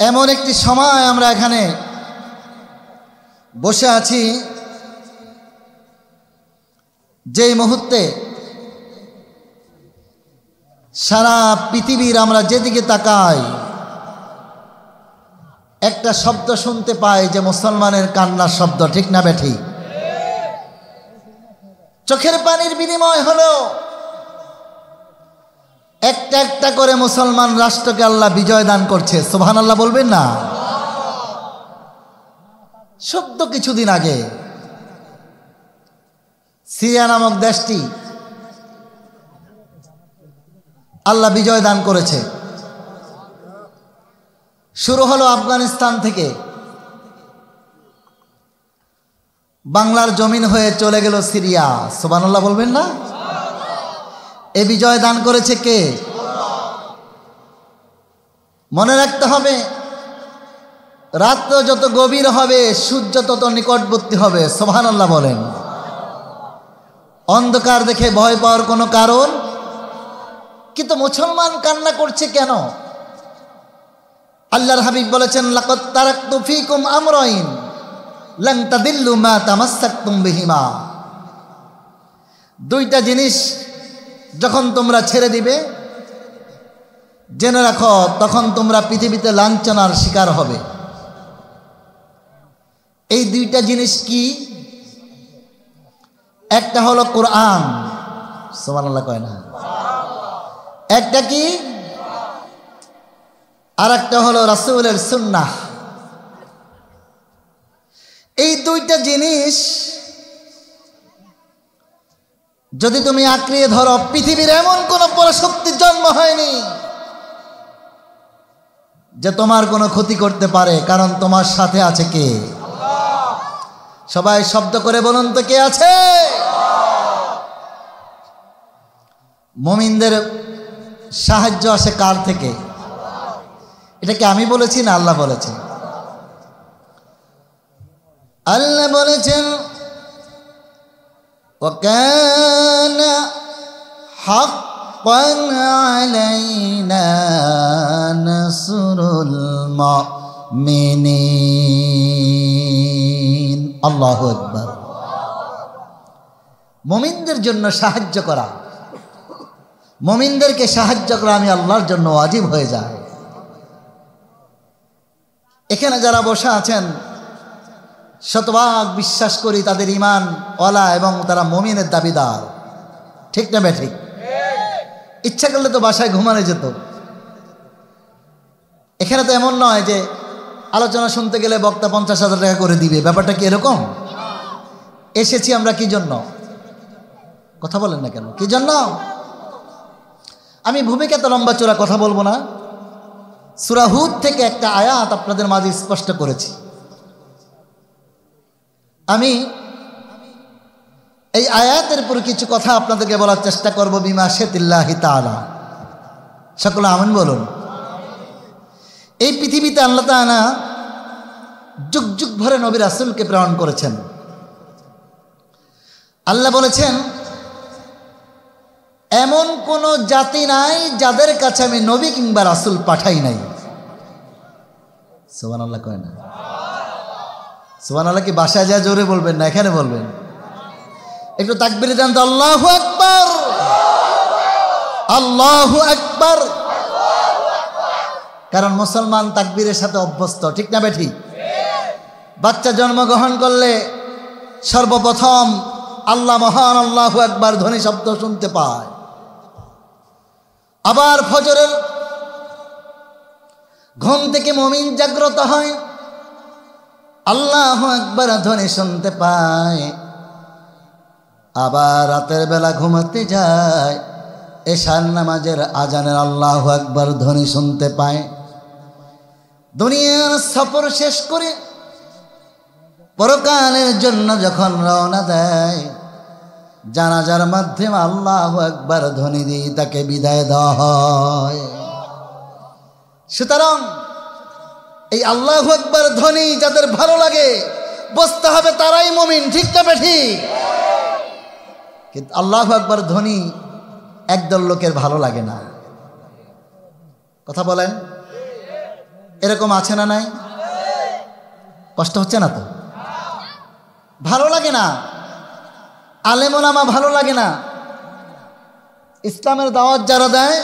এমন একটি সময় আমরা এখানে বসে আছি যেই মুহূর্তে সারা পৃথিবীর আমরা যেদিকে তাকাই একটা শব্দ শুনতে পাই যে মুসলমানের কান্নার শব্দ, ঠিক না বেঠি? চোখের পানির বিনিময় হলো একটা একটা করে মুসলমান রাষ্ট্রকে আল্লাহ বিজয় দান করছে। সুবহানাল্লাহ বলবেন না? সদ্য কিছুদিন আগে সিরিয়া নামক দেশটি আল্লাহ বিজয় দান করেছে। শুরু হলো আফগানিস্তান থেকে, বাংলার জমিন হয়ে চলে গেল সিরিয়া। সুবহানাল্লাহ বলবেন না? এ বিজয় দান করেছে কে? মনে রাখতে হবে, রাত্র যত গভীর হবে সূর্য তত নিকটবর্তী হবে। সুবহানাল্লাহ বলেন। অন্ধকার দেখে ভয় পাওয়ার কোনো কারণ, কিন্তু মুসলমান কান্না করছে কেন? আল্লাহর হাবিব বলেছেন, লাকাদ তারাকতু ফীকুম আমরাইন লান তাদিল্লু মা তামাসসাকতুম বিহিমা। দুইটা জিনিস যখন তোমরা ছেড়ে দিবে, জেনে রাখো তখন তোমরা পৃথিবীতে লাঞ্ছনার শিকার হবে। এই দুইটা জিনিস কি? একটা হলো কোরআন, সুবহানাল্লাহ কয় না? একটা কি? আর একটা হলো রাসূলের সুন্নাহ। এই দুইটা জিনিস যদি তুমি আঁকড়িয়ে ধরো, পৃথিবীর এমন কোন পরাশক্তির জন্ম হয়নি যে তোমার কোনো ক্ষতি করতে পারে, কারণ তোমার সাথে আছে কে? সবাই শব্দ করে বলুন তো, কে আছে? মুমিনদের সাহায্য আসে কার থেকে? এটা কি আমি বলেছি না আল্লাহ বলেছে? আল্লাহ বলেছেন, وَكَانَ حَقًّا عَلَيْنَا نَصْرُ الْمُؤْمِنِينَ। আল্লাহু আকবার। মুমিনদের জন্য সাহায্য করা, মুমিনদেরকে সাহায্য করা আমি আল্লাহর জন্য ওয়াজিব হয়ে যায়। এখানে যারা বসে আছেন শতভাগ বিশ্বাস করি তাদের ঈমান ওয়ালা এবং তারা মুমিনের দাবিদার, ঠিক না বেঠিক? ইচ্ছা করলে তো বাসায় ঘুমানো যেত। এখানে তো এমন নয় যে আলোচনা শুনতে গেলে বক্তা 50,000 টাকা করে দিবে, ব্যাপারটা কি এরকম? এসেছি আমরা কি জন্য? কথা বলেন না কেন? কি জন্য? আমি ভূমিকা তো লম্বা চূড়া কথা বলবো না। সূরা হুদ থেকে একটা আয়াত আপনাদের মাঝে স্পষ্ট করেছি। আমি এই আয়াতের উপর কিছু কথা আপনাদেরকে বলার চেষ্টা করব, বিমাশাতিল্লাহি তাআলা। সকলে আমিন বলুন। এই পৃথিবীতে আল্লাহ তাআলা যুগ যুগ ধরে নবী রাসূলকে প্রেরণ করেছেন। আল্লাহ বলেছেন, এমন কোন জাতি নাই যাদের কাছে আমি নবী কিংবা রাসূল পাঠাই নাই। সুবহানাল্লাহ কয় না? সুবহানাল্লাহ কি বাসায় যা জোরে বলবেন না এখানে বলবেন? একটু তাকবীর দেন তো। আল্লাহু আকবার, আল্লাহু আকবার। কারণ মুসলমান তাকবীরের সাথে অভ্যস্ত, ঠিক না বেঠি? বাচ্চা জন্মগ্রহণ করলে সর্বপ্রথম আল্লাহ মহান, আল্লাহু আকবার ধ্বনি শব্দ শুনতে পায়। আবার ফজরের ঘুম থেকে মুমিন জাগ্রত হয়, আল্লাহু আকবার ধ্বনি শুনতে পায়। আবার রাতের বেলা ঘুমাতে যায়, এশার নামাজের আজানের আল্লাহু আকবার ধ্বনি শুনতে পায়। দুনিয়ার সফর শেষ করে পরকালের জন্য যখন রওনা দেয়, জানাজার মাধ্যমে আল্লাহু আকবার ধ্বনি দিয়ে তাকে বিদায় দেওয়া হয়। সুতরাং এই আল্লাহু আকবার ধ্বনি যাদের ভালো লাগে বুঝতে হবে তারাই মুমিন, ঠিক না বেঠিক? কিন্তু আল্লাহু আকবার ধ্বনি একদল লোকের ভালো লাগে না। কথা বলেন? এরকম আছে না নাই? কষ্ট হচ্ছে না তো? ভালো লাগে না? আলেম ওলামা ভালো লাগে না? ইসলামের দাওয়াত যারা দেয়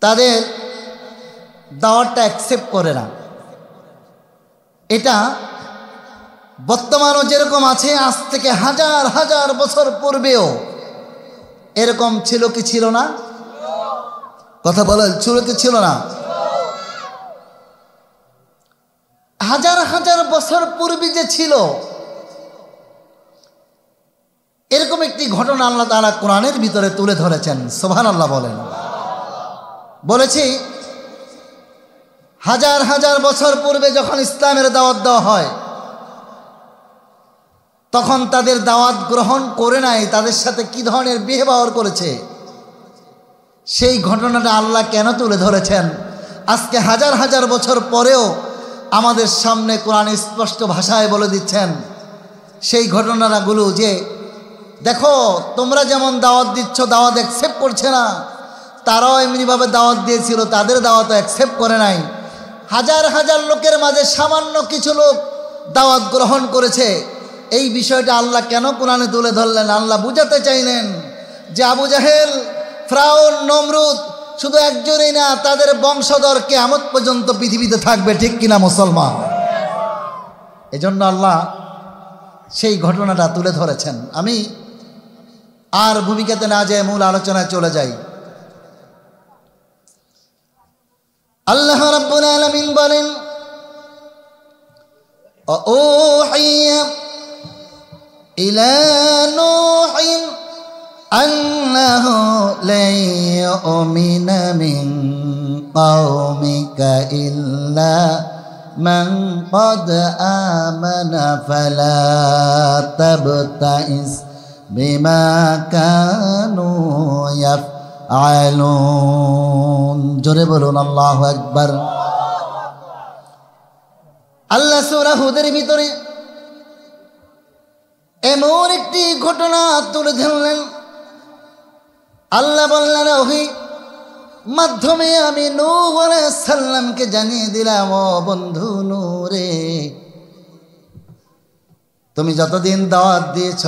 তাদের দাওয়াতটা অ্যাকসেপ্ট করে না। এটা বর্তমানও যেরকম আছে, আজ থেকে হাজার হাজার বছর পূর্বেও এরকম ছিল কি ছিল না? কথা বলেন, ছিল কি ছিল না? হাজার হাজার বছর পূর্বে যে ছিল, এরকম একটি ঘটনা আল্লাহ তাআলা কোরআনের ভিতরে তুলে ধরেছেন। সুবহানাল্লাহ বলেন। বলেছি হাজার হাজার বছর পূর্বে যখন ইসলামের দাওয়াত দেওয়া হয়, তখন তাদের দাওয়াত গ্রহণ করে নাই, তাদের সাথে কি ধরনের বিহেভিয়ার করেছে, সেই ঘটনাটা আল্লাহ কেন তুলে ধরেছেন আজকে হাজার হাজার বছর পরেও আমাদের সামনে কোরআন স্পষ্ট ভাষায় বলে দিচ্ছেন সেই ঘটনাগুলো। যে দেখো, তোমরা যেমন দাওয়াত দিচ্ছ, দাওয়াত অ্যাকসেপ্ট করছে না, তারাও এমনিভাবে দাওয়াত দিয়েছিল, তাদের দাওয়াত অ্যাকসেপ্ট করে নাই। হাজার হাজার লোকের মাঝে সামান্য কিছু লোক দাওয়াত গ্রহণ করেছে। এই বিষয়টা আল্লাহ কেন কোরআনে তুলে ধরলেন? আল্লাহ বুঝাতে চাইলেন যে আবু জাহেল, ফিরআউন, নমরুদ শুধু একজনই না, তাদের বংশধর কিয়ামত পর্যন্ত পৃথিবীতে থাকবে। ঠিক কিনা মুসলমান? এজন্য আল্লাহ সেই ঘটনাটা তুলে ধরেছেন। আমি আর ভূমিকাতে না যেয়ে মূল আলোচনায় চলে যাই। আল্লাহ রাব্বুল আলামিন বলেন, ওহিয়া ইলা নূহিন আন্নাহু লা ইউমিনা মিন কওমিকা ইল্লা মান ক্বাদ আমানা ফালা তাবতাইস বিমা কানু ইয়াফআলুন। জোরে বলুন আল্লাহু আকবার। আল্লাহ সূরা হুদের ভিতরে এমন একটি ঘটনা তুলে ধরলেন। আল্লাহ বললেন, ওহি মাধ্যমে আমি নূহ আলাইহিস সালামকে জানিয়ে দিলাম, ও বন্ধু নূহ রে, তুমি যতদিন দাওয়াত দিয়েছ,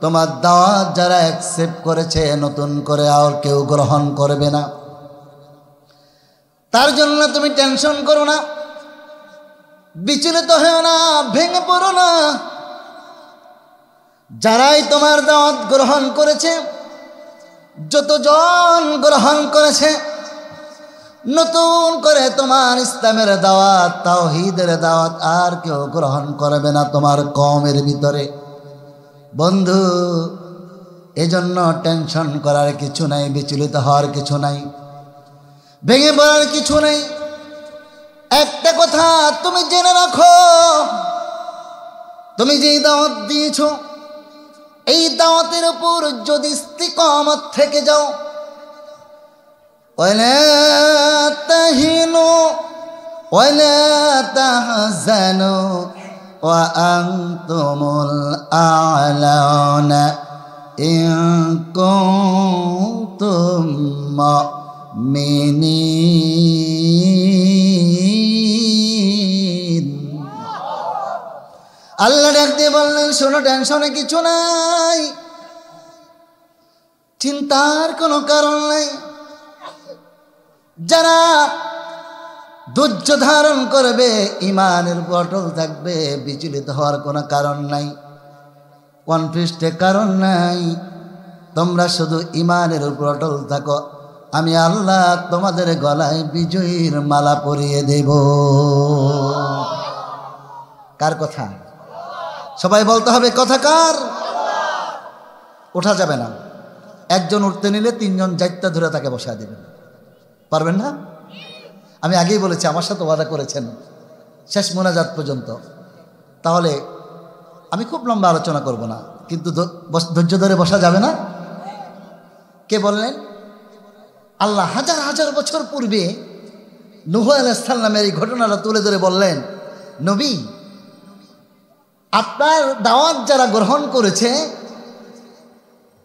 তোমার দাওয়াত যারা অ্যাকসেপ্ট করেছে, নতুন করে আর কেউ গ্রহণ করবে না। তার জন্য তুমি টেনশন করো না, বিচলিত হও না, ভেঙে পড়ো না। যারাই তোমার দাওয়াত গ্রহণ করেছে, যতজন গ্রহণ করেছে, নতুন করে তোমার ইসলামের দাওয়াত, তাওহীদের দাওয়াত আর কেউ গ্রহণ করবে না তোমার কওমের ভিতরে। বন্ধু, এজন্য টেনশন করার কিছু নাই, বিচলিত হওয়ার কিছু নাই, ভেঙে পড়ার কিছু নাই। একটা কথা তুমি জেনে রাখো, তুমি যেই দাওয়াত দিয়েছ, এই দাওয়াতের উপর যদি ইস্তিকামত থেকে যাও, ওয়ালা তাহিনু ওয়ালা তাহজানু ওয়া আনতুমুল আ'লাউনা ইন কুনতুম মুমিনিন। আল্লাহ ডাক দিয়ে বললেন, শোনো, টেনশনে কিছু নাই, চিন্তার কোনো কারণ নাই। যারা ধৈর্য ধারণ করবে, ইমানের অটল থাকবে, বিচলিত হওয়ার কোনো কারণ নাই, কনফিউজডের কারণ নাই। তোমরা শুধু ইমানের উপর অটল থাকো, আমি আল্লাহ তোমাদের গলায় বিজয়ীর মালা পরিয়ে দেব। কার কথা? সবাই বলতে হবে, কথা কার? ওঠা যাবে না। একজন উঠতে নিলে তিনজন যাইত্যা ধরে তাকে বসায় দেবেন। পারবেন না? আমি আগেই বলেছি, আমার সাথে ওয়াদা করেছেন শেষ মোনাজাত পর্যন্ত। তাহলে আমি খুব লম্বা আলোচনা করব না, কিন্তু ধৈর্য ধরে বসা যাবে না। কে বললেন? আল্লাহ হাজার হাজার বছর পূর্বে নূহ আলাইহিস সালামের এই ঘটনাটা তুলে ধরে বললেন, নবী, আপনার দাওয়াত যারা গ্রহণ করেছে,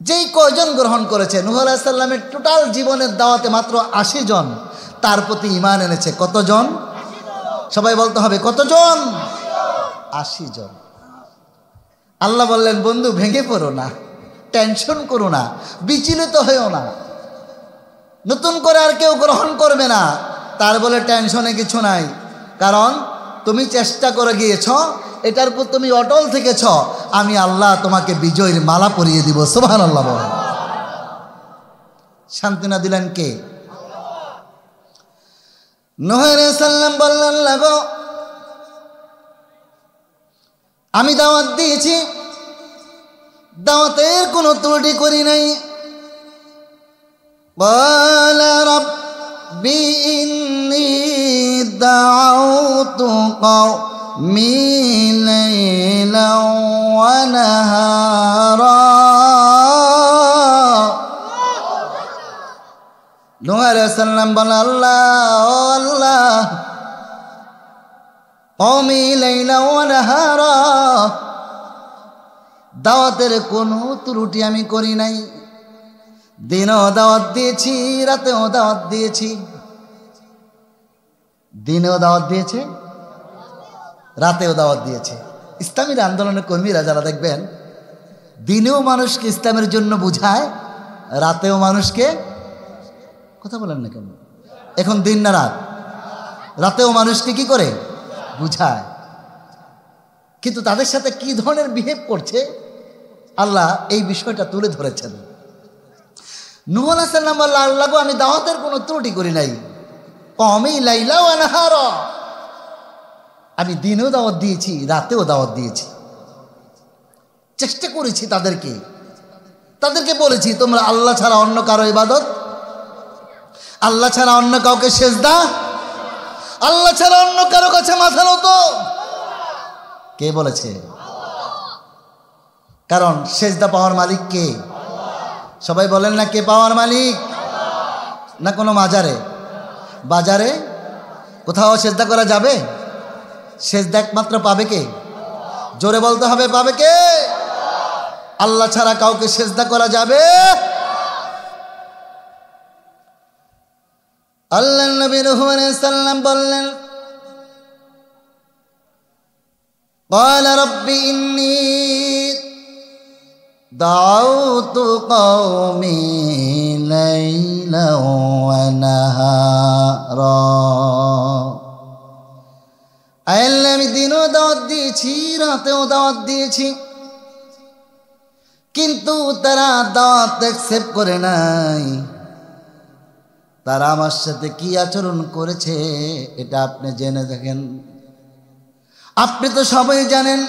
যেই কয়জন গ্রহণ করেছে, নূহ আলাইহিস সালামের টোটাল জীবনের দাওয়াতে মাত্র 80 জন তার প্রতি ঈমান এনেছে। কতজন? সবাই বলতে হবে কতজন? 80 জন। আল্লাহ বললেন, বন্ধু ভেঙে পড়ো না, টেনশন করো না, বিচলিত হয়েও না। নতুন করে আর কেউ গ্রহণ করবে না, তার বলে টেনশনে কিছু নাই। কারণ তুমি চেষ্টা করে গিয়েছ, এটার উপর তুমি অটল থেকেছ, আমি আল্লাহ তোমাকে বিজয়ের মালা পরিয়ে দিব। সুবহানাল্লাহ। বল। শান্তি না দিলেন কে? নূহ আলাইহিস সালাম বললেন, লাগো আমি দাওয়াত দিয়েছি, দাওয়াতের কোনো ত্রুটি করি নাই। ক্বালা রাব্বি ইন্নী দাআউতু কওমি লাইলান ওয়া নাহারা। নূহ আলাইহিস সালাম বলেন, আল্লাহ ও আল্লাহ, কওমি লাইলান ওয়া নাহারা, দাওয়াতের কোনো ত্রুটি আমি করি নাই। দিনেও দাওয়াত দিয়েছি, রাতেও দাওয়াত দিয়েছি। দিনেও দাওয়াত দিয়েছে, রাতেও দাওয়াত দিয়েছে। ইসলামের আন্দোলনের কর্মীরা যারা দেখবেন দিনেও মানুষকে ইসলামের জন্য বুঝায়, রাতেও মানুষকে, কথা বলেন না কেন, এখন দিন না রাত, রাতেও মানুষকে কি করে বুঝায়। কিন্তু তাদের সাথে কি ধরনের বিহেভ করছে আল্লাহ এই বিষয়টা তুলে ধরেছেন। নূহ আলাইহিস সালাম বললেন, আল্লাহ গো আমি দাওয়াতের কোনো ত্রুটি করি নাই। কওমি লাইলা ওয়া নাহারা, আমি দিনেও দাওয়াত দিয়েছি, রাতেও দাওয়াত দিয়েছি। চেষ্টা করেছি তাদেরকে বলেছি তোমরা আল্লাহ ছাড়া অন্য কারো ইবাদত, আল্লাহ ছাড়া অন্য কাউকে সেজদা, আল্লাহ ছাড়া অন্য কারো কাছে মাথা নত। কে বলেছে? কারণ সেজদা পাওয়ার মালিক কে? সবাই বলেন না, কে পাওয়ার মালিক? না কোনো মাজারে বাজারে কোথাও সেজদা করা যাবে? সেজদা একমাত্র পাবে কে? জোরে বলতে হবে, পাবে কে? আল্লাহ ছাড়া কাউকে সেজদা করা যাবে? আল্লাহ নবী নূহ আলাইহিস সালাম বললেন, ক্বালা রাব্বি ইন্নী দাউতু কওমি লাইলান ওয়া নাহারা। আল্লাহ আমি দিনও দাওয়াত দিয়েছি, রাতেও দাওয়াত দিয়েছি, কিন্তু তারা দাওয়াত অ্যাকসেপ্ট করে নাই। তারা আমার সাথে কি আচরণ করেছে এটা আপনি জেনে দেখেন। আপনি তো সবাই জানেন,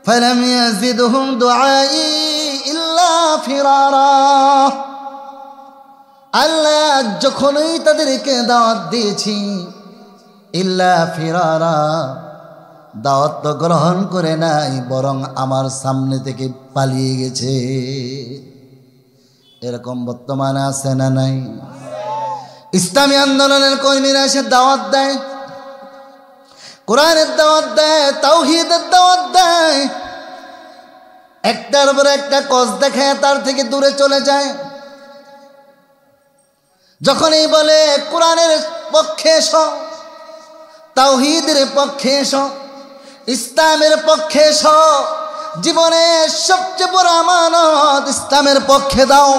ফালাম ইয়াজিদহুম দুআই ইল্লা ফিরারা। আল্লাহ যখনই তাদেরকে দাওয়াত দিয়েছি, ইল্লা ফিরারা, দাওয়াত তো গ্রহণ করে নাই, বরং আমার সামনে থেকে পালিয়ে গেছে। এরকম বর্তমানে আছে না নাই? ইসলামী আন্দোলনের কর্মীরা এসে দাওয়াত দেয়, কোরআনের দাওয়াত দেয়, তাওহীদের দাওয়াত দেয়, একটার পর একটা কস দেখায় তার থেকে দূরে চলে যায়। যখনই বলে কোরআনের পক্ষে এসো, তাওহীদের পক্ষে এসো, ইসলামের পক্ষে এসো, জীবনের সবচেয়ে বড় আমানত ইসলামের পক্ষে দাও,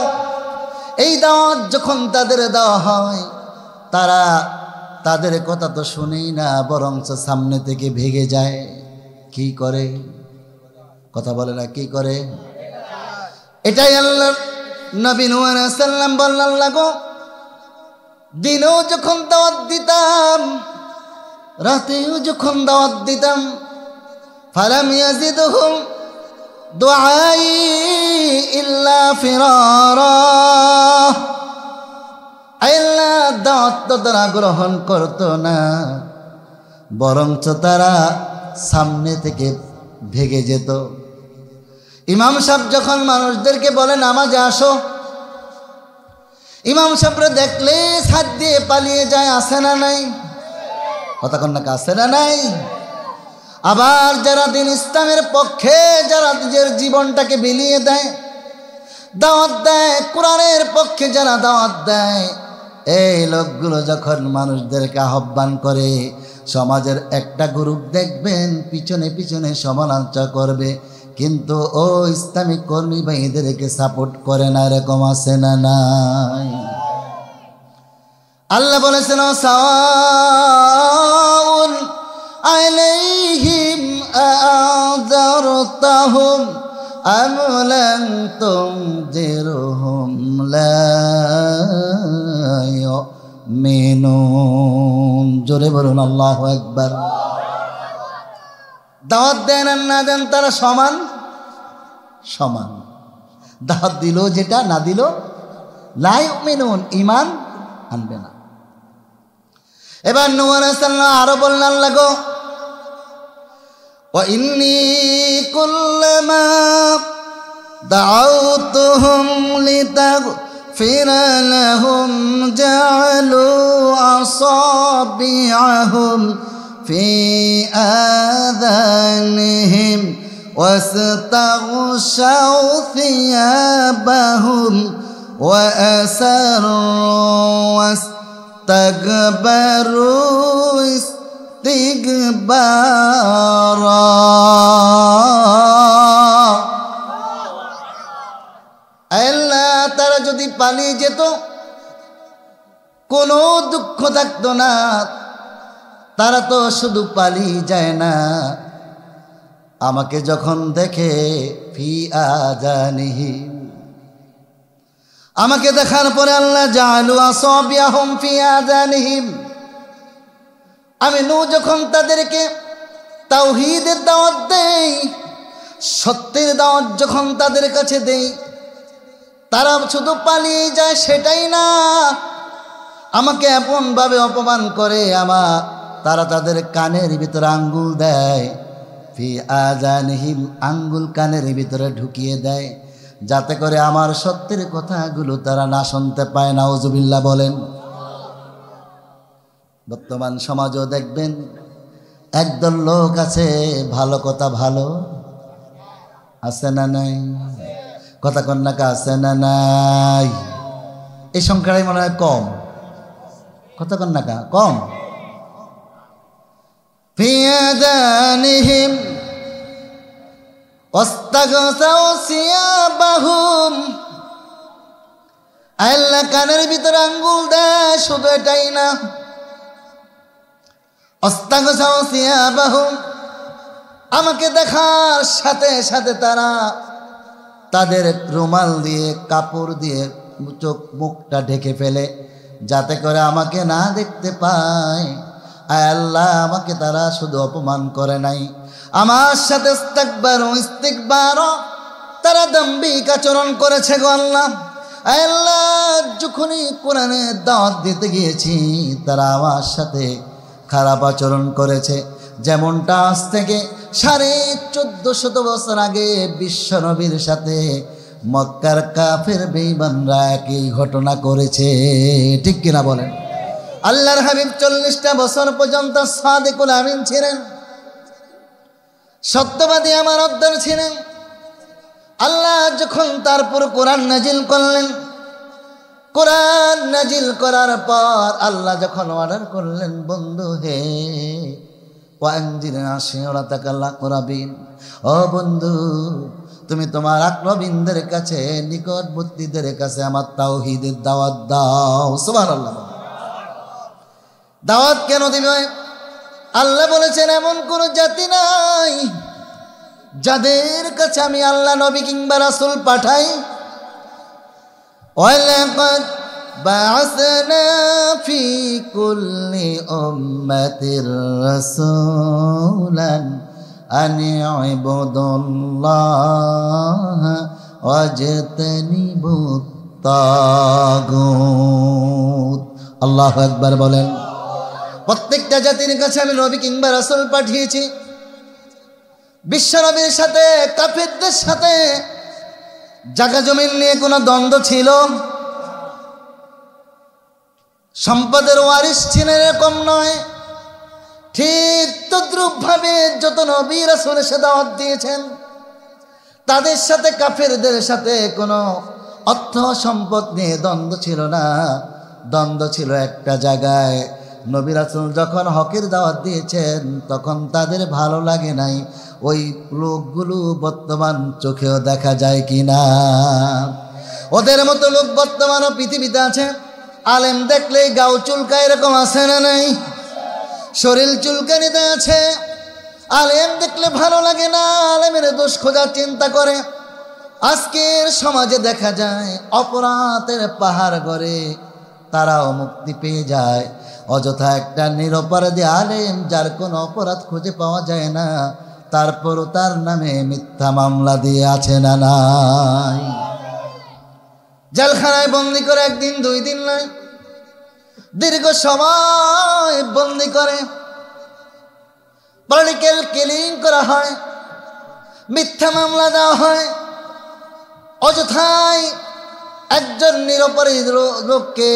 এই দাওয়াত যখন তাদের দেওয়া হয়, তারা তাদের কথা তো শুনেই না, বরঞ্চ সামনে থেকে ভেগে যায়। কি করে? কথা বলে না, কি করে? এটাই আল্লাহ নবী নূহ আলাইহিস সালাম বললেন, লাগো দিনেও যখন দাওয়াত দিতাম, রাতেও যখন দাওয়াত দিতাম, ফালাম ইয়াজিদহুম দুআই ইল্লা ফিরারা। আল্লাহ দাওয়াত তো তারা গ্রহণ করতো না, বরঞ্চ তারা সামনে থেকে ভেগে যেত। ইমাম সাহেব যখন মানুষদেরকে বলে নামাজে আসো, ইমাম সাহেবরা দেখলে ছাদ দিয়ে পালিয়ে যায়, আসে না নাই? কথা কন না, আসে না নাই? আবার যারা দিন ইসলামের পক্ষে, যারা নিজের জীবনটাকে বিলিয়ে দেয়, দাওয়াত দেয়, কোরআনের পক্ষে যারা দাওয়াত দেয়, এই লোকগুলো যখন মানুষদেরকে আহ্বান করে, সমাজের একটা গ্রুপ দেখবেন পিছনে পিছনে সমালোচনা করবে, কিন্তু ও ইসলামিক কর্মী ভাইদেরকে সাপোর্ট করে না। এরকম আছে না নাই? আল্লাহ বলেছেন সাওয়াউন আলাইহিম আ'যারতাহুম আম লাম তুনযিরহুম লা ইউমিনুন। জোরে বলুন আল্লাহু আকবার। দাওয়াত দেন আর না দেন তারা সমান সমান। দাওয়াত দিল যেটা, না দিল লা ইউমিনুন, ঈমান আনবে না। এবার নূহ আলাইহিস সালাম আরো বললেন, আল্লাহ গো, ওয়া ইন্নী কুল্লামা দাআউতুহুম লিতাগফিরা লাহুম জাআলু আসাবিআহুম ফি আযানিহিম ওয়াস্তাগশাউ থিয়াবাহুম ওয়া আসরু তাকবারু ইস্তিগবারা। আল্লাহ, তারা যদি পালিয়ে যেত কোনো দুঃখ থাকতো না। তারা তো শুধু পালিয়ে যায় না, আমাকে যখন দেখে ফি আযানিহিম, আমাকে দেখার পরে আল্লাহ জাআলু আসাবিয়াহুম ফি আযানিহিম, আমি নূহ যখন তাদেরকে তাওহীদের দাওয়াত দেই, সত্যের দাওয়াত যখন তাদের কাছে দেই, তারা শুধু পালিয়ে যায় সেটাই না, আমাকে এমনভাবে অপমান করে, তারা তাদের কানের ভিতরে আঙ্গুল দেয়, ফি আযানিহিম, আঙ্গুল কানের ভিতরে ঢুকিয়ে দেয়, যাতে করে আমার সত্যের কথাগুলো তারা না শুনতে পায়। নাউজুবিল্লাহ বলেন। বর্তমান সমাজও দেখবেন একদল লোক আছে, ভালো কথা ভালো আছে না নাই? কথা কন্যাকা আছে না নাই? এই সংখ্যাটাই মনে হয় কম। কথা কন্যাকা কম। ফি আযানিহিম ওয়াস্তাগশাউ সিয়াবাহুম, আল্লাহ কানের ভিতরে আঙ্গুল দেয়। শুধু এটাই না, ওয়াস্তাগশাউ সিয়াবাহুম, আমাকে দেখার সাথে সাথে তারা তাদের রুমাল দিয়ে, কাপড় দিয়ে চোখ মুখটা ঢেকে ফেলে, যাতে করে আমাকে না দেখতে পায়। আল্লাহ, আমাকে তারা শুধু অপমান করে নাই, আমার সাথে ইস্তিকবার, তারা দাম্ভিক আচরণ করেছে গো আল্লাহ। আল্লাহ, যখনই কোরআনে দাওয়াত দিতে গিয়েছি, তারা আমার সাথে খারাপ আচরণ করেছে। যেমনটা আজ থেকে 1450 বছর আগে বিশ্বনবীর সাথে মক্কার কাফের বেঈমানরা একই ঘটনা করেছে। ঠিক কিনা বলেন? আল্লাহর হাবিব 40টা বছর পর্যন্ত সাদিকুল আমিন ছিলেন, সত্যবাদী আমার অদ্দর ছিলেন। আল্লাহ যখন তারপর কোরআন নাজিল করলেন, কোরআন নাজিল করার পর আল্লাহ যখন অর্ডার করলেন, বন্ধু হে ওয়ানজির আশিরাতাকাল আকরাবিন, ও বন্ধু তুমি তোমার আকরাবিনদের কাছে, নিকটবর্তীদের কাছে আমার তাওহীদের দাওয়াত দাও। সুবহানাল্লাহ। দাওয়াত কেন দিবে? আল্লাহ বলেছেন এমন কোন জাতি নাই যাদের কাছে আমি আল্লাহ নবী কিংবা রাসূল পাঠাই। ওয়ালাকাদ বা'আসনা ফি কুল্লি উম্মাতির রাসূলান আন ইবুদুল্লাহ ওয়াজতানিবুত তাগুত। আল্লাহু আকবার বলেন। প্রত্যেকটা জাতির কাছে আমি নবী কিংবা রাসূল পাঠিয়েছি। বিশ্বনবীর সাথে কাফেরদের সাথে জায়গা জমিন নিয়ে কোনো দ্বন্দ্ব ছিল? সম্পদের ওয়ারিস ছিলেন এরকম নয়। ঠিক তদ্রূপ ভাবে যত নবী রাসূল এসে দাওয়াত দিয়েছেন, তাদের সাথে কাফেরদের সাথে কোনো অর্থ সম্পদ নিয়ে দ্বন্দ্ব ছিল না, দ্বন্দ্ব ছিল একটা জায়গায়। নবী রাসূল যখন হকের দাওয়াত দিয়েছেন তখন তাদের ভালো লাগে নাই। ওই লোকগুলো বর্তমান চোখেও দেখা যায় কিনা? ওদের মতো লোক বর্তমানও পৃথিবীতে আছে। আলেম দেখলেই গাও চুলকায়, এরকম আছে না নাই? শরীর চুলকানিতে আছে। আলেম দেখলে ভালো লাগে না, আলেমের দোষ খোঁজার চিন্তা করে। আজকের সমাজে দেখা যায় অপরাধের পাহাড় গড়ে, তারাও মুক্তি পেয়ে যায়। অযথা একটা নিরপরাধী আলেম যার কোনো অপরাধ খুঁজে পাওয়া যায় না, তারপরও তার নামে মিথ্যা মামলা দিয়ে আছে না নাই? জেলখানায় বন্দি করে একদিন দুই দিন নয়, দীর্ঘ সময় বন্দি করে, পলিটিক্যাল কিলিং করা হয়, মিথ্যা মামলা দেওয়া হয়। অযথায় একজন নিরপরাধী লোককে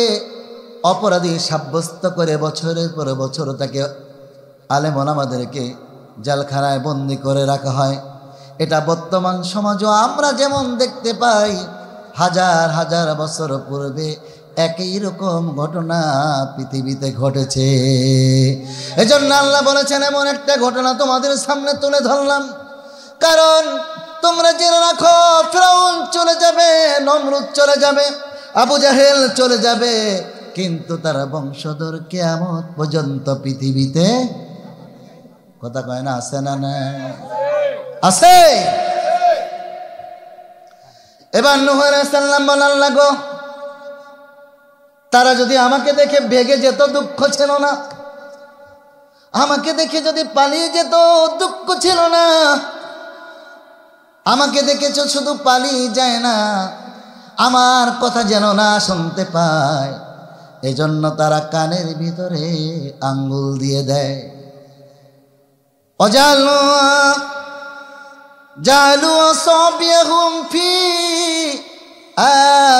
অপরাধী সাব্যস্ত করে বছরের পর বছর তাকে আলেম ওলামাদেরকে জেলখানায় বন্দি করে রাখা হয়। এটা বর্তমান সমাজও আমরা যেমন দেখতে পাই, হাজার হাজার বছর পূর্বে একই রকম ঘটনা পৃথিবীতে ঘটেছে। এজন্য আল্লাহ বলেছেন, এমন একটা ঘটনা তোমাদের সামনে তুলে ধরলাম, কারণ তোমরা জেনে রাখো ফিরআউন চলে যাবে, নমরুদ চলে যাবে, আবু জাহেল চলে যাবে, কিন্তু তারা বংশধর কিয়ামত পর্যন্ত পৃথিবীতে, কথা কয় না, আছে না? না আছে। এবার নূহ আলাইহিস সালাম বলেন, আল্লাহ গো, তারা যদি আমাকে দেখে ভেগে যেত দুঃখ ছিল না, আমাকে দেখে যদি পালিয়ে যেত দুঃখ ছিল না। আমাকে দেখেছ শুধু পালিয়ে যায় না, আমার কথা যেন না শুনতে পায়, এজন্য তারা কানের ভিতরে আঙ্গুল দিয়ে দেয়। জালু আসাবিয়াহুম ফি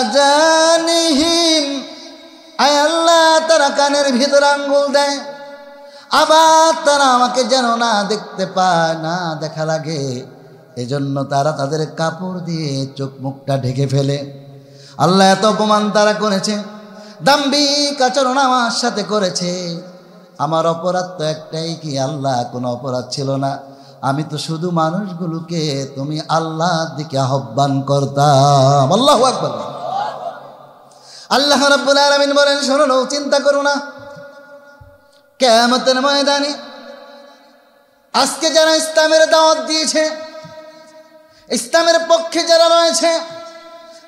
আযানিহিম, আয় আল্লাহ, তারা কানের ভিতরে আঙ্গুল দেয়। আবার তারা আমাকে যেন না দেখতে পায়, না দেখা লাগে, এজন্য তারা তাদের কাপড় দিয়ে চোখ মুখটা ঢেকে ফেলে। আল্লাহ এত অপমান তারা করেছে, দাম্ভিক আচরণ আমার সাথে করেছে। আমার অপরাধ তো একটাই, কি আল্লাহ কোনো অপরাধ ছিল না, আমি তো শুধু মানুষগুলোকে তুমি আল্লাহর দিকে আহ্বান করতাম। আল্লাহু আকবার। আল্লাহ রাব্বুল আলামিন বলেন, শোনো, চিন্তা করো না, কিয়ামতের ময়দানে আজকে যারা ইসলামের দাওয়াত দিয়েছে, ইসলামের পক্ষে যারা রয়েছে,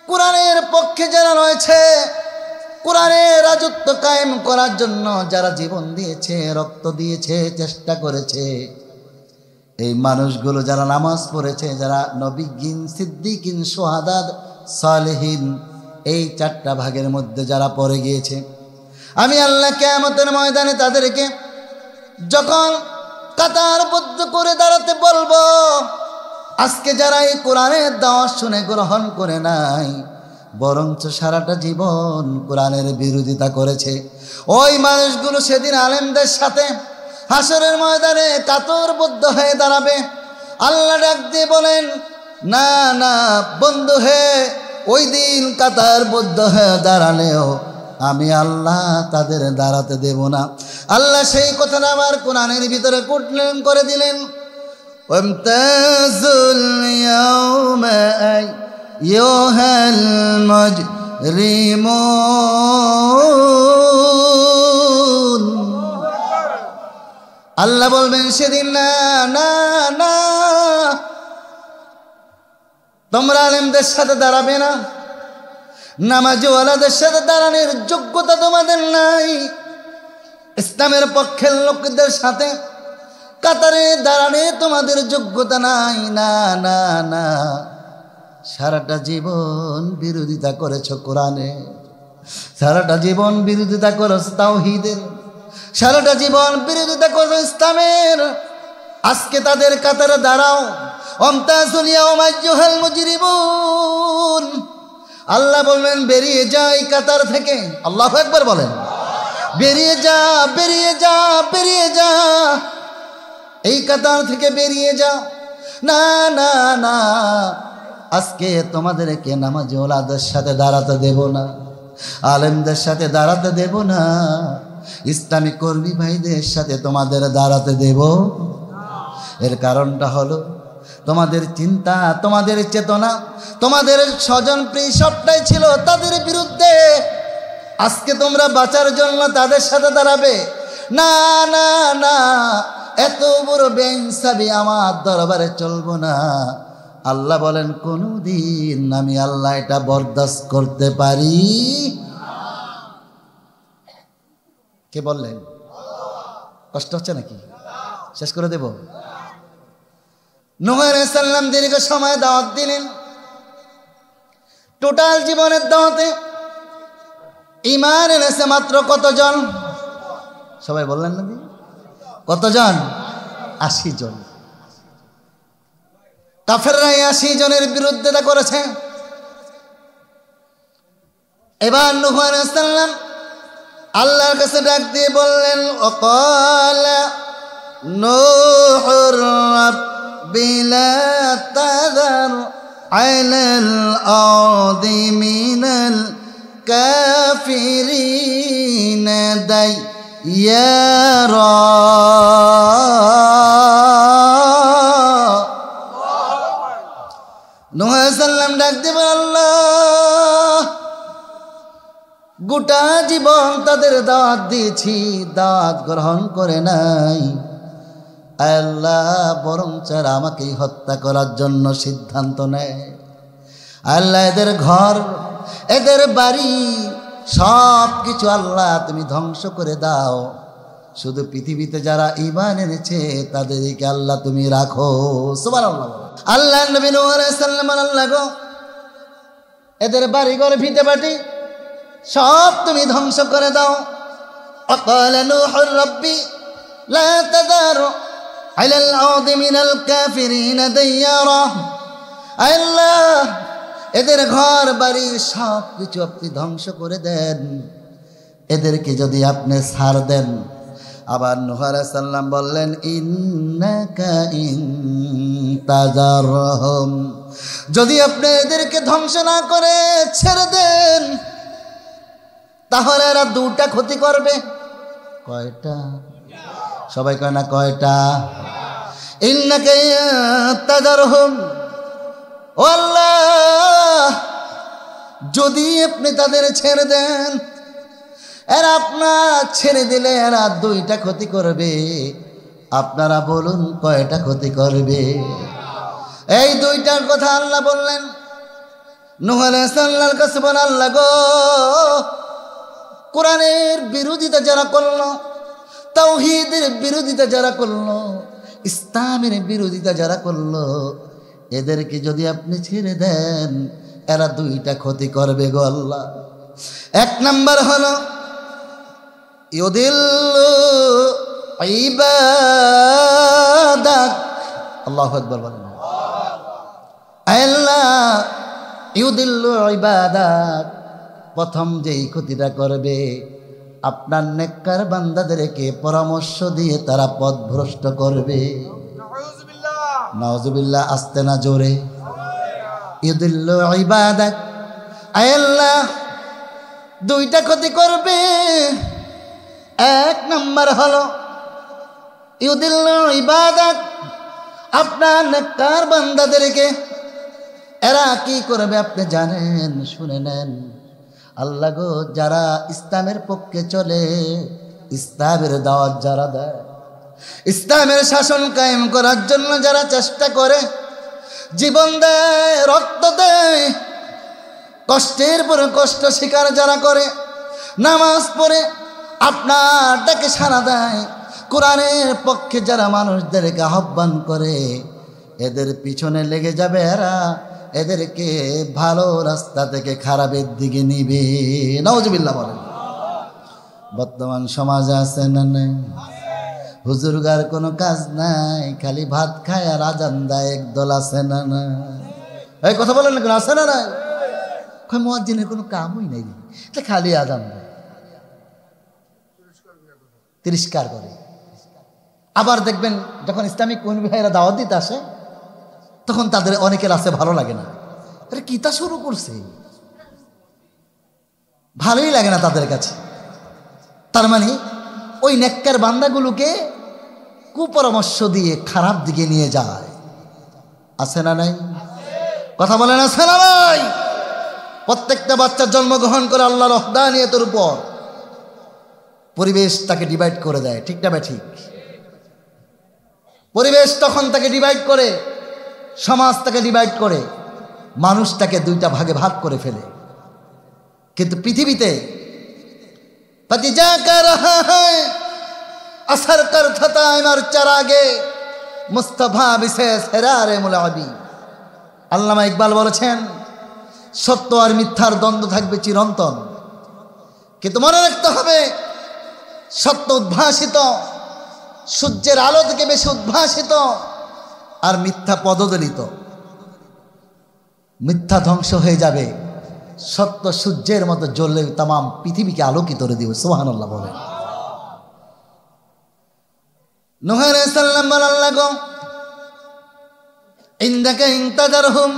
কোরআনের পক্ষে যারা রয়েছে, কোরআনের রাজত্ব কায়েম করার জন্য যারা জীবন দিয়েছে, রক্ত দিয়েছে, চেষ্টা করেছে, এই মানুষগুলো যারা নামাজ পড়েছে, যারা নবিয়্যিন, সিদ্দিকিন, শুহাদা, সালেহিন, এই চারটা ভাগের মধ্যে যারা পড়ে গিয়েছে, আমি আল্লাহ কিয়ামতের ময়দানে তাদেরকে যখন কাতারবদ্ধ করে দাঁড়াতে বলবো, আজকে যারা এই কোরআনের দাওয়াত শুনে গ্রহণ করে নাই, বরঞ্চ সারাটা জীবন কোরআনের বিরোধিতা করেছে, ওই মানুষগুলো সেদিন আলেমদের সাথে হাসরের ময়দানে কাতরবদ্ধ হয়ে দাঁড়াবে। আল্লাহ ডাক দিয়ে বলেন, না না বন্ধু হে, ওই দিন কাতারবদ্ধ হয়ে দাঁড়ালেও আমি আল্লাহ তাদের দাঁড়াতে দেব না। আল্লাহ সেই কথাটা আবার কোরআনের ভিতরে কুটলেন করে দিলেন, ওয়ামতাজুল ইয়াউমা আইয়ুহাল মুজরিমুন। আল্লাহ বলবেন সেদিন, না না না, তোমরা আলেমদের সাথে দাঁড়াবে না, নামাজওয়ালাদের সাথে দাঁড়ানোর যোগ্যতা তোমাদের নাই, ইসলামের পক্ষের লোকদের সাথে কাতারে দাঁড়ানে তোমাদের যোগ্যতা নাই। না না না, সারাটা জীবন বিরোধিতা করেছ কোরআনে, সারাটা জীবন বিরোধিতা করেছ তাওহীদের, সারাটা জীবন বিরোধিতা করেছ ইসলামের। আজকে তাদের কাতারে দাঁড়াও। ওয়ামতাজুল ইয়াওমা আইয়ুহাল মুজরিমুন। আল্লাহ বলবেন, বেরিয়ে যা এই কাতার থেকে। আল্লাহু আকবার বলেন, বেরিয়ে যা, বেরিয়ে যা, বেরিয়ে যা, এই কাতার থেকে বেরিয়ে যা। না না না, আজকে তোমাদেরকে নামাজি ওলাদের সাথে দাঁড়াতে দেব না, আলেমদের সাথে দাঁড়াতে দেব না, ইসলামিক কর্মী ভাইদের সাথে তোমাদের দাঁড়াতে দেব। এর কারণটা হলো তোমাদের চিন্তা, তোমাদের চেতনা, তোমাদের স্বজন প্রিয় সবটাই ছিল তাদের বিরুদ্ধে। আজকে তোমরা বাঁচার জন্য তাদের সাথে দাঁড়াবে? না না না, এত বড় বেইনসাফি আমার দরবারে চলবো না। আল্লাহ বলেন কোনদিন আমি আল্লাহ এটা বরদাস্ত করতে পারি। কে বললেন? কষ্ট হচ্ছে নাকি? শেষ করে দেব। নূহ আলাইহিস সালাম দীর্ঘ সময় দাওয়াত দিলেন। টোটাল জীবনের দাওয়াতে ঈমান এনেছে মাত্র কতজন? সবাই বললেন না? কতজন? 80 জন। কাফেররা 80 জনের বিরুদ্ধে করেছে। এবার নূহ আলাইহিস সালাম আল্লাহর কাছে ডাক দিয়ে বললেন, ওয়াকালা নূহুর রাব্বি লা তাযার আলাল আরদি মিনাল কাফিরিনা দাইয়ারা। নূহ আলাইহিস সালাম ডাক দিয়ে আল্লাহ, গোটা জীবন তাদের দাওয়াত দিয়েছি, দাওয়াত গ্রহণ করে নাই। আল্লাহ বরং চারা আমাকেই হত্যা করার জন্য সিদ্ধান্ত নেয়। আল্লাহ এদের ঘর, এদের বাড়ি সব কিছু আল্লাহ তুমি ধ্বংস করে দাও। শুধু পৃথিবীতে যারা ঈমান এনেছে তাদেরকে আল্লাহ তুমি রাখো। সুবহানাল্লাহ। আল্লাহ নবী নূহ আলাইহিস সালাম, আল্লাহ গো এদের বাড়িঘর ভিটে বাটি সব তুমি ধ্বংস করে দাও। ওয়াকালা নূহুর রাব্বি লা তাযার আলাল আরদি মিনাল কাফিরিনা দাইয়ারা। আল্লাহ এদের ঘর বাড়ি সব কিছু আপনি ধ্বংস করে দেন, এদেরকে যদি আপনি ছাড় দেন। আবার নূহ আলাইহিস সালাম বললেন, ইন্নাকা ইন তাযারহুম, যদি আপনি এদেরকে ধ্বংস না করে ছেড়ে দেন তাহলে এরা দুটা ক্ষতি করবে। কয়টা? সবাই কয় না কয়টা? ইন্নাকা তাযারহুম, ও আল্লাহ যদি আপনি তাদের ছেড়ে দেন, এরা আপনার ছেড়ে দিলে এরা দুইটা ক্ষতি করবে। আপনারা বলুন কয়টা ক্ষতি করবে? এই দুইটার কথা আল্লাহ বললেন। নূহ আলাইহিস সালামের কাছে বলেন, আল্লাহ গো কোরআনের বিরোধিতা যারা করলো, তাওহীদের বিরোধিতা যারা করলো, ইসলামের বিরোধিতা যারা করলো, এদেরকে যদি আপনি ছেড়ে দেন এরা দুইটা ক্ষতি করবে গো আল্লাহ। এক নাম্বার হলো ইউদিল্লু ইবাদাক। আল্লাহু আকবার বলেন। আল্লাহ ইউদিল্লু ইবাদাক, প্রথম যেই ক্ষতিটা করবে আপনার নেককার বান্দাদেরকে পরামর্শ দিয়ে তারা পথভ্রষ্ট করবে। নাউজুবিল্লাহ। আস্তে না জোরে? ইউদিল্লু ইবাদাক, আল্লাহ দুইটা ক্ষতি করবে। এক নাম্বার হলো ইউদিল্লু ইবাদাক, আপনার নেককার বান্দাদেরকে এরা কি করবে আপনি জানেন? শুনে নেন। আল্লাহ গো যারা ইসলামের পক্ষে চলে, ইসলামের দাওয়াত যারা দেয়, ইসলামের শাসন কায়েম করার জন্য যারা চেষ্টা করে, জীবন দেয়, রক্ত দেয়, কষ্টের পরে কষ্ট স্বীকার যারা করে, নামাজ পড়ে আপনার ডাকে সাড়া দেয়, কোরআনের পক্ষে যারা মানুষদেরকে আহ্বান করে, এদের পিছনে লেগে যাবে এরা, এদেরকে ভালো রাস্তা থেকে খারাপের দিকে নিবে। নাউজুবিল্লাহ বলেন। বর্তমান সমাজে আছে না নাই? হুজুরগার কোনো কাজ নাই, খালি ভাত খায় আর আজান দেয় একদল, আছে না না? এই কথা বলেন না, আছে না নাই? মুয়াজ্জিনের কোনো কামই নাই, খালি আজান দেয়, তিরস্কার করে। আবার দেখবেন যখন ইসলামিক কর্মী ভাইয়েরা দাওয়াত দিতে আসে তখন তাদের অনেকের আছে ভালো লাগে না, আরে কিতা শুরু করছে, ভালোই লাগে না তাদের কাছে। তার মানে ওই নেককার বান্দাগুলোকে কুপরামর্শ দিয়ে খারাপ দিকে নিয়ে যায়। আছে না নাই? কথা বলেন আছে না নাই? প্রত্যেকটা বাচ্চা জন্মগ্রহণ করে আল্লাহর ওহদানিয়তের উপর, পরিবেশ তাকে ডিভাইড করে দেয়। ঠিক না ঠিক? পরিবেশ তখন তাকে ডিভাইড করে, সমাজ তাকে ডিভাইড করে, মানুষটাকে দুইটা ভাগে ভাগ করে ফেলে। কিন্তু পৃথিবীতে আসর কর থাতাইমার চারাগে মুস্তাফা বিশেষ হেরারে মুলাবি। আল্লামা ইকবাল বলেছেন, সত্য আর মিথ্যার দ্বন্দ্ব থাকবে চিরন্তন, কিন্তু মনে রাখতে হবে সত্য উদ্ভাসিত, সূর্যের আলো থেকে বেশি উদ্ভাসিত, আর মিথ্যা পদদলিত। মিথ্যা ধ্বংস হয়ে যাবে, সত্য সূর্যের মতো জ্বললে তাম পৃথিবীকে আলোকিত করে দিবে। সুবহানাল্লাহ বলেন। নূহ আলাইহিস সালাম বলেন, আল্লাহ গো ইনদাকা ইনতাদারহুম,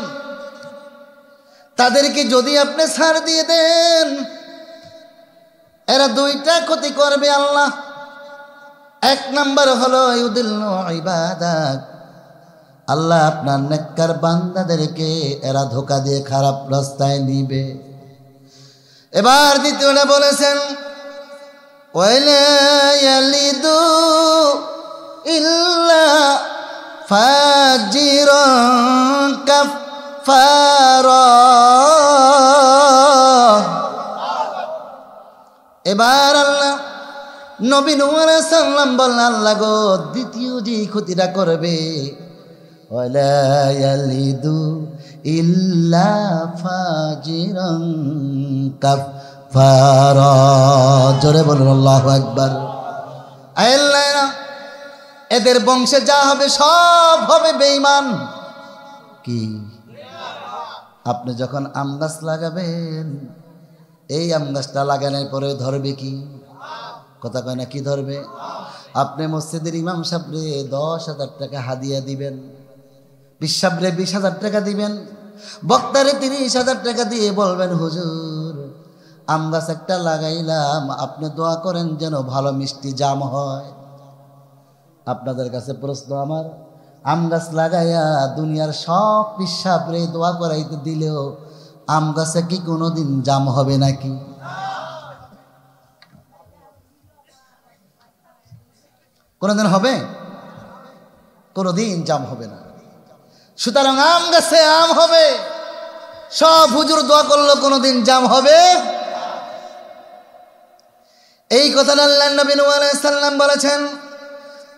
তাদেরকে যদি আপনি ছাড় দিয়ে দেন, এরা দুইটা ক্ষতি করবে আল্লাহ। এক নাম্বার হলো ইউদিল্লু ইবাদাক, আল্লাহ আপনার নেককার বান্দাদেরকে এরা ধোঁকা দিয়ে খারাপ রাস্তায় নিবে। এবার দ্বিতীয়টা বলেছেন, ওয়ালা ইয়ালিদু ইল্লা ফাজিরান কাফারা। এবার আল্লাহ নবী নূহ আলাইহিস সালাম বললেন, আল্লাহ গো দ্বিতীয় যে ক্ষতিটা করবে, ওয়ালা ইয়ালিদু ইল্লা ফাজিরান কাফারা। জোরে বলুন আল্লাহু আকবার। আল্লাহ এদের বংশে যা হবে সব হবে বেঈমান। কি? আপনি যখন আম গাছ লাগাবেন, এই আম গাছটা লাগানোর পরে ধরবে কি? কথা কয় না, কি ধরবে? আপনি মসজিদের ইমাম সাহেবরে 10,000 টাকা হাদিয়া দিবেন, বিশ্বাবরে 20,000 টাকা দিবেন, বক্তারে 30,000 টাকা দিয়ে বলবেন, হুজুর আম গাছ একটা লাগাইলাম, আপনি দোয়া করেন যেন ভালো মিষ্টি জাম হয়। আপনাদের কাছে প্রশ্ন আমার, আম গাছ লাগাইয়া দুনিয়ার সব পিসাবরে দোয়া করাইতে দিলেও আম গাছে কি কোনোদিন জাম হবে নাকি? কোনোদিন হবে? কোনোদিন জাম হবে না। সুতরাং আম গাছে আম হবে, সব হুজুর দোয়া করলো কোনোদিন জাম হবে। এই কথাটা আল্লাহর নবী নূহ আলাইহিস সালাম বলেছেন,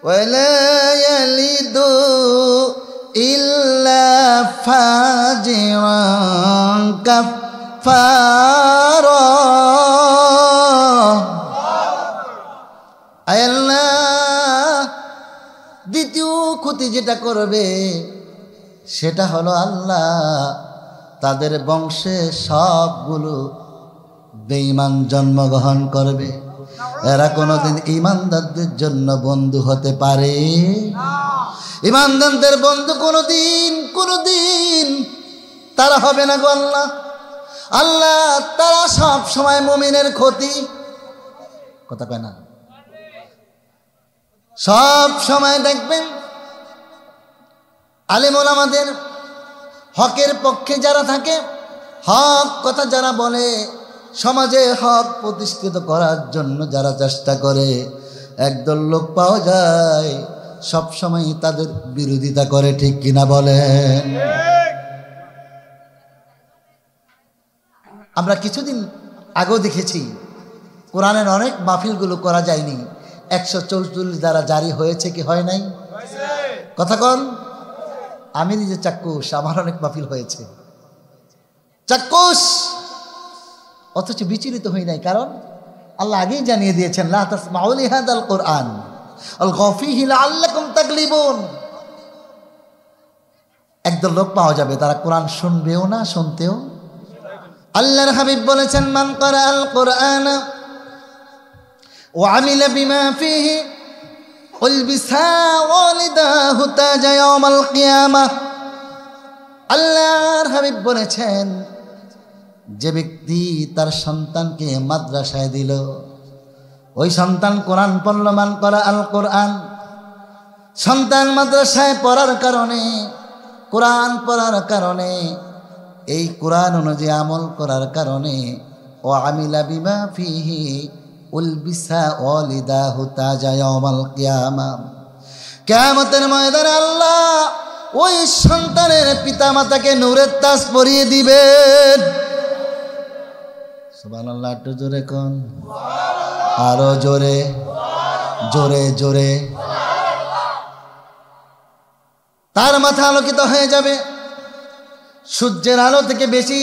ওয়ালা ইয়ালিদু ইল্লা ফাজিরান কাফারা। আল্লাহ দ্বিতীয় ক্ষতি যেটা করবে সেটা হলো আল্লাহ তাদের বংশে সবগুলো বেঈমান জন্মগ্রহণ করবে। এরা কোনোদিন ইমানদারদের জন্য বন্ধু হতে পারে? ইমানদারদের বন্ধু কোনোদিন তারা হবে না গো আল্লাহ। আল্লাহ তারা সব সময় মুমিনের ক্ষতি, কথা কয় না, সব সময় দেখবেন আলেম ওলামাদের হকের পক্ষে যারা থাকে, হক কথা যারা বলে, সমাজে হক প্রতিষ্ঠিত করার জন্য যারা চেষ্টা করে, একদল লোক পাওয়া যায় সব সময় তাদের বিরোধিতা করে। ঠিক কিনা বলেন? আমরা কিছুদিন আগেও দেখেছি কোরআনের অনেক মাহফিলগুলো করা যায়নি, 144 দ্বারা জারি হয়েছে কি হয় নাই? কথা কন। আমি নিজে চাক্ষুষ, আমার অনেক মাহফিল হয়েছে চাক্ষুষ, অথচ বিচলিত হই নাই। কারণ আল্লাহ আগেই জানিয়ে দিয়েছেন, লা তাসমাউ লিহাদাল কুরআন আলগাউ ফীহি লাআল্লাকুম তাগলিবুন। একদল লোক পাওয়া যাবে তারা কোরআন শুনবেও না, শুনতেও। আল্লাহর হাবিব বলেছেন, মান ক্বারাআল কুরআনা ওয়া আমিলা বিমা ফীহি উলবিসা ওয়ালিদাহু তাজা ইয়াউমাল কিয়ামাহ। আল্লাহর হাবিব বলেছেন, যে ব্যক্তি তার সন্তানকে মাদ্রাসায় দিল, ওই সন্তান কোরআন পড়ল, মান করা আল কোরআন, সন্তান মাদ্রাসায় পড়ার কারণে, কোরআন পড়ার কারণে, এই কোরআন অনুযায়ী আমল করার কারণে, ও আমিলা বিমা ফিহি উলবিসা ওয়ালিদাহু তাজা ইয়াউমাল কিয়ামা, কিয়ামতের ময়দানে আল্লাহ ওই সন্তানের পিতামাতাকে নূরের তাজ পরিয়ে দিবেন। সুবহানাল্লাহ। একটু জোরে কোন, আরো জোরে, জোরে জোরে। তার মাথা আলোকিত হয়ে যাবে, সূর্যের আলো থেকে বেশি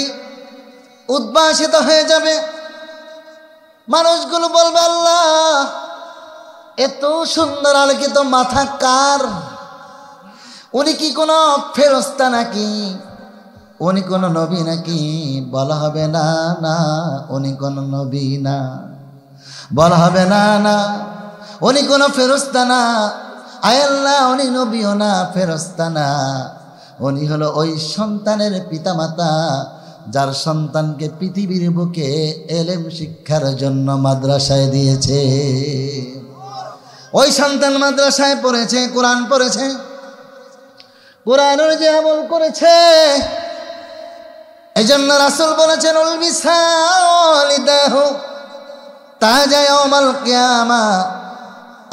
উদ্ভাসিত হয়ে যাবে। মানুষগুলো বলবে, আল্লাহ এত সুন্দর আলোকিত মাথা কার? উনি কি কোনো ফেরেশতা নাকি? উনি কোনো নবী নাকি? বলা হবে না, না উনি কোনো নবী না। বলা হবে না, না উনি কোনো ফেরেশতা না। আয় আল্লাহ, উনি নবীও না, ফেরেশতা না। উনি হলো ওই সন্তানের পিতামাতা, যার সন্তানকে পৃথিবীর বুকে এলেম শিক্ষার জন্য মাদ্রাসায় দিয়েছে। ওই সন্তান মাদ্রাসায় পড়েছে, কোরআন পড়েছে, কোরআনের যে আমল করেছে। এই জন্য রাসূল বলেছেন, উলবিসা ওয়ালিদাহু তাজা ইয়াউমাল কিয়ামা।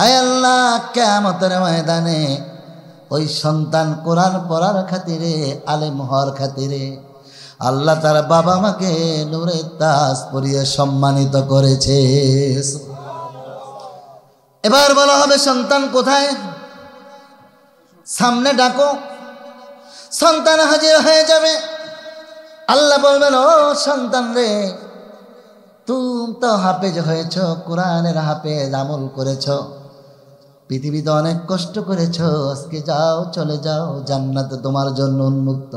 আয় আল্লাহ, কিয়ামতের ময়দানে ওই সন্তান কোরআন পড়ার খাতিরে, আলেম হওয়ার খাতিরে আল্লাহ তার বাবা মাকে নূরের তাজ পরিয়ে সম্মানিত করেছে। এবার বলা হবে, সন্তান কোথায়? সামনে ডাকো, সন্তান হাজির হয়ে যাবে। আল্লাহ বলবেন, ও সন্তান রে, তুমি তো হাফেজ হয়েছ, কোরআনের হাফেজ, আমল করেছ, পৃথিবীতে অনেক কষ্ট করেছ, আজকে যাও, চলে যাও, জান্নাত তোমার জন্য উন্মুক্ত।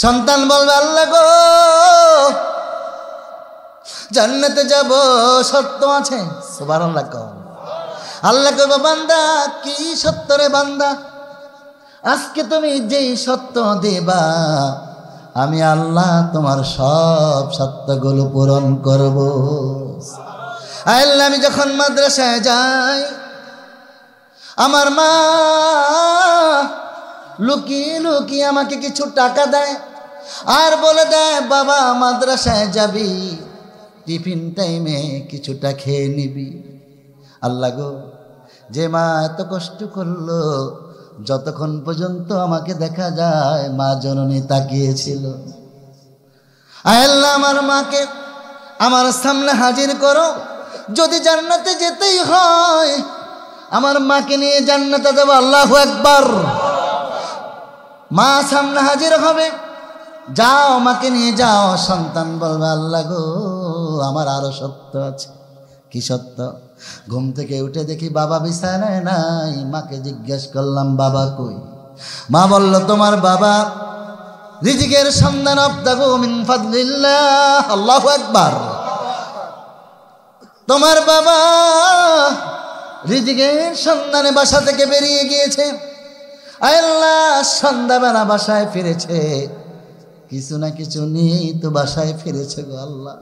সন্তান বলবে, আল্লাহ গো, জান্নাতে যাব, সত্য আছে। সুবহানাল্লাহ। আল্লাহ কইবে, বান্দা কি সত্য রে বান্দা? আজকে তুমি যেই সত্য দেবা, আমি আল্লাহ তোমার সব সত্যগুলো পূরণ করব। আল্লাহ, আমি যখন মাদ্রাসায় যাই, আমার মা লুকিয়ে লুকিয়ে আমাকে কিছু টাকা দেয়, আর বলে দেয়, বাবা মাদ্রাসায় যাবি, টিফিন টাইমে কিছুটা খেয়ে নিবি। আল্লাহ গো, যে মা এত কষ্ট করলো, যতক্ষণ পর্যন্ত আমাকে দেখা যায় মা জননী তাকিয়েছিল। আল্লাহ, আমার মাকে আমার সামনে হাজির করো। যদি জান্নাতে যেতেই হয়, আমার মাকে নিয়ে জান্নাতে যাব। আল্লাহু আকবার। মা সামনে হাজির হবে, যাও মাকে নিয়ে যাও। সন্তান বলবে, আল্লাহ গো, আমার আরো সত্য আছে। কি সত্য? ঘুম থেকে উঠে দেখি বাবা বিছানায় নাই। মাকে জিজ্ঞেস করলাম, বাবা কই? মা বলল, তোমার বাবা রিজিকের সন্ধান, আবতাগু মিন ফাদলিল্লাহ। আল্লাহু আকবার। তোমার বাবা রিজিকের সন্ধানে বাসা থেকে বেরিয়ে গিয়েছে। আল্লাহ, সন্ধ্যাবেলা বাসায় ফিরেছে, কিছু না কিছু নিয়েই তো বাসায় ফিরেছে গো আল্লাহ।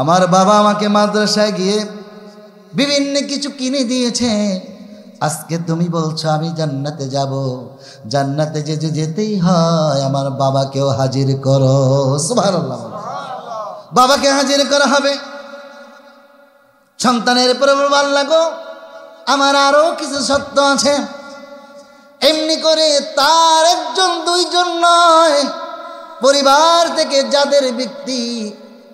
আমার বাবা আমাকে মাদ্রাসায় গিয়ে বিভিন্ন কিছু কিনে দিয়েছে। আজকে তুমি বলছো আমি জান্নাতে যাব, জান্নাতে যেতেই হয়, আমার বাবাকেও হাজির করো। সুবহানাল্লাহ। বাবাকে হাজির করা হবে। সন্তানের পরে বলবো, আল্লাহ গো, আমার আরো কিছু সত্য আছে। এমনি করে তার একজন দুইজন নয়, পরিবার থেকে যাদের ব্যক্তি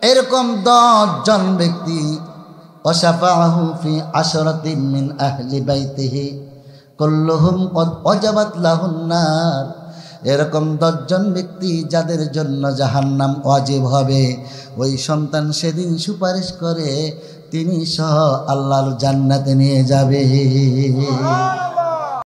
এরকম 10 জন ব্যক্তি, ওয়াশাফাহু ফি আশরাতিন মিন আহলি বাইতিহি কুল্লুহুম ক্বাদ ওয়াজাবাত লাহুন নার। এরকম 10 জন ব্যক্তি যাদের জন্য জাহান্নাম ওয়াজিব হবে, ওই সন্তান সেদিন সুপারিশ করে তিনি সহ আল্লাহর জান্নাতে নিয়ে যাবে।